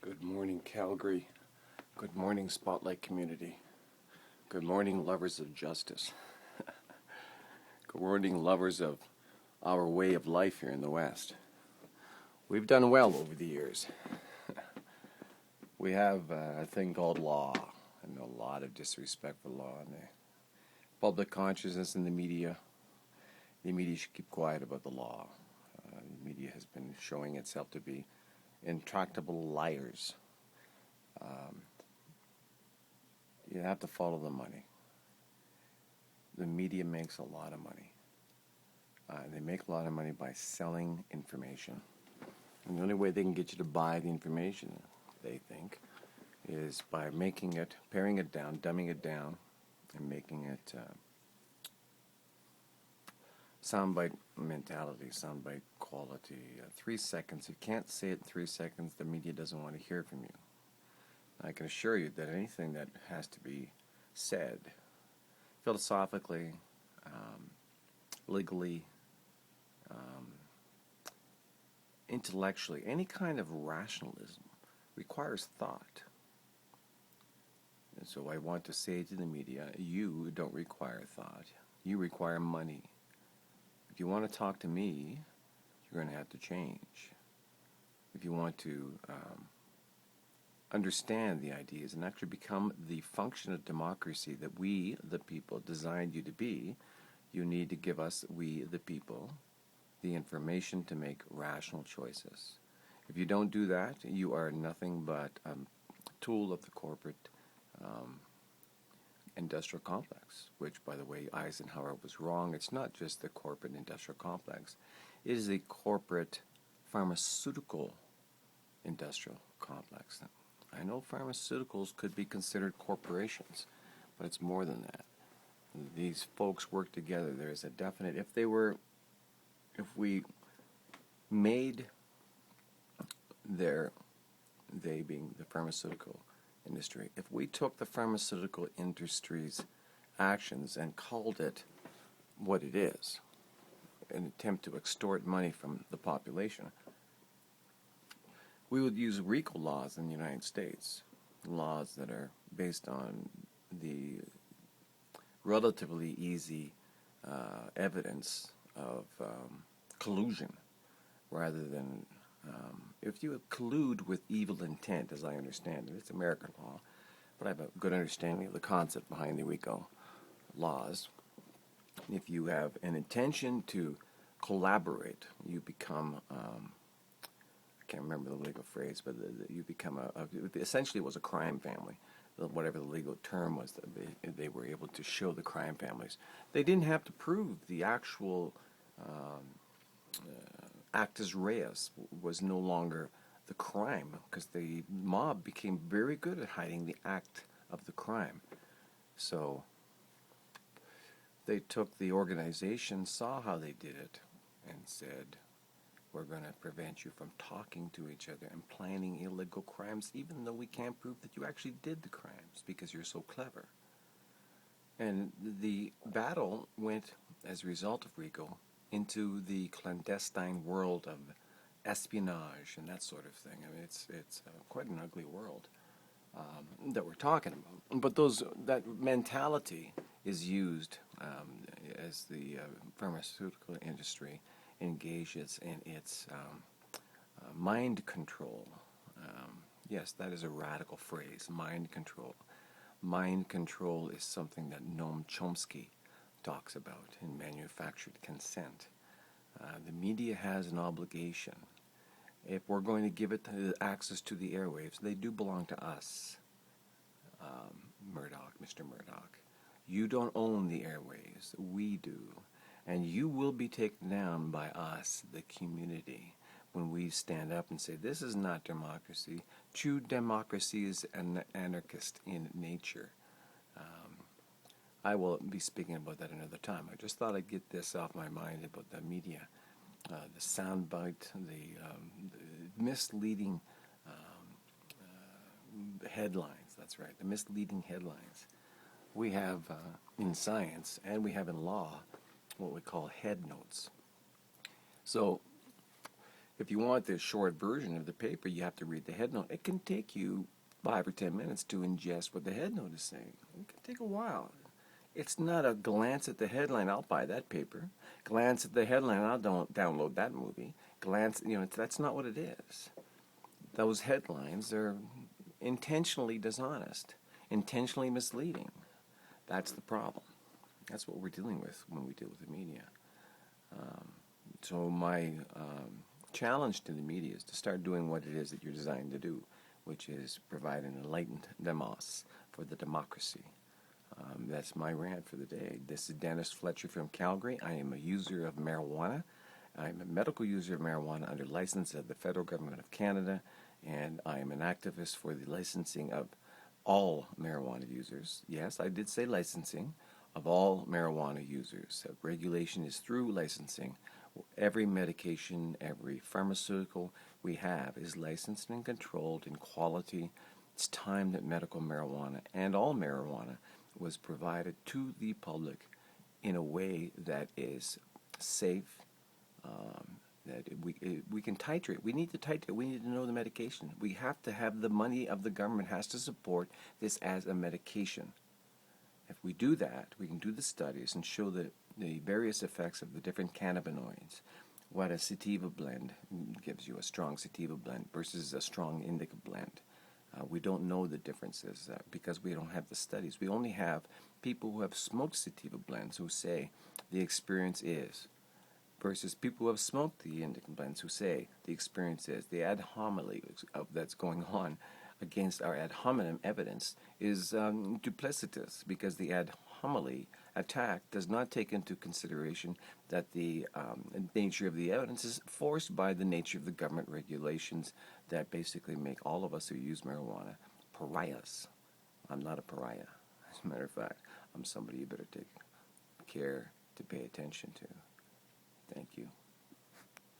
Good morning, Calgary. Good morning, Spotlight community. Good morning, lovers of justice. Good morning, lovers of our way of life here in the West. We've done well over the years. We have a thing called law, and a lot of disrespect for law in the public consciousness and the media. The media should keep quiet about the law. The media has been showing itself to be intractable liars. You have to follow the money. The media makes a lot of money. They make a lot of money by selling information. And the only way they can get you to buy the information, they think, is by making it, paring it down, dumbing it down, and making it soundbite mentality, soundbite quality. 3 seconds. If you can't say it in 3 seconds, the media doesn't want to hear from you. I can assure you that anything that has to be said, philosophically, legally, intellectually, any kind of rationalism requires thought. And so I want to say to the media, you don't require thought. You require money. If you want to talk to me, you're going to have to change. If you want to understand the ideas and actually become the function of democracy that we, the people, designed you to be, you need to give us, we, the people, the information to make rational choices. If you don't do that, you are nothing but a tool of the corporate industrial complex, which, by the way, Eisenhower was wrong. It's not just the corporate industrial complex. It is the corporate pharmaceutical industrial complex. I know pharmaceuticals could be considered corporations, but it's more than that. These folks work together. There is a definite, if we made they being the pharmaceutical industry, if we took the pharmaceutical industry's actions and called it what it is, an attempt to extort money from the population, we would use RICO laws in the United States, laws that are based on the relatively easy evidence of collusion, rather than if you collude with evil intent, as I understand it. It's American law, but I have a good understanding of the concept behind the RICO laws. If you have an intention to collaborate, you become I can't remember the legal phrase, but you become essentially it was a crime family. Whatever the legal term was, they were able to show the crime families. They didn't have to prove the actual actus reus was no longer the crime, because the mob became very good at hiding the act of the crime. So they took the organization, saw how they did it, and said, we're going to prevent you from talking to each other and planning illegal crimes, even though we can't prove that you actually did the crimes because you're so clever. And the battle went, as a result of RICO, into the clandestine world of espionage and that sort of thing. I mean, it's quite an ugly world that we're talking about. But that mentality is used as the pharmaceutical industry engages in its mind control. Yes, that is a radical phrase, mind control. Mind control is something that Noam Chomsky talks about in manufactured consent. The media has an obligation. If we're going to give it access to the airwaves, they do belong to us. Murdoch, Mr. Murdoch. You don't own the airwaves, we do. And you will be taken down by us, the community, when we stand up and say, this is not democracy. True democracy is anarchist in nature. I will be speaking about that another time. I just thought I'd get this off my mind about the media, the soundbite, the misleading headlines. That's right, the misleading headlines. We have in science and we have in law what we call head notes. So If you want the short version of the paper, you have to read the head note. It can take you 5 or 10 minutes to ingest what the head note is saying. It can take a while. It's not a glance at the headline, I'll buy that paper. Glance at the headline, I'll don't download that movie. Glance, that's not what it is. Those headlines are intentionally dishonest, intentionally misleading. That's the problem. That's what we're dealing with when we deal with the media. So my challenge to the media is to start doing what it is that you're designed to do, which is provide an enlightened demos for the democracy. That's my rant for the day. This is Dennis Fletcher from Calgary. I am a user of marijuana. I'm a medical user of marijuana under license of the federal government of Canada, and I am an activist for the licensing of all marijuana users. Yes, I did say licensing of all marijuana users. Regulation is through licensing. Every medication, every pharmaceutical we have is licensed and controlled in quality. It's time that medical marijuana and all marijuana was provided to the public in a way that is safe, that we can titrate. We need to titrate. We need to know the medication. We have to have the money of the government has to support this as a medication. If we do that, we can do the studies and show the various effects of the different cannabinoids. What a sativa blend gives you, a strong sativa blend versus a strong indica blend. We don't know the differences because we don't have the studies. We only have people who have smoked sativa blends who say the experience is, versus people who have smoked the indica blends who say the experience is. The ad hominem that's going on against our ad hominem evidence is duplicitous, because the ad hominem attack does not take into consideration that the nature of the evidence is forced by the nature of the government regulations that basically make all of us who use marijuana pariahs. I'm not a pariah. As a matter of fact, I'm somebody you better take care to pay attention to. Thank you.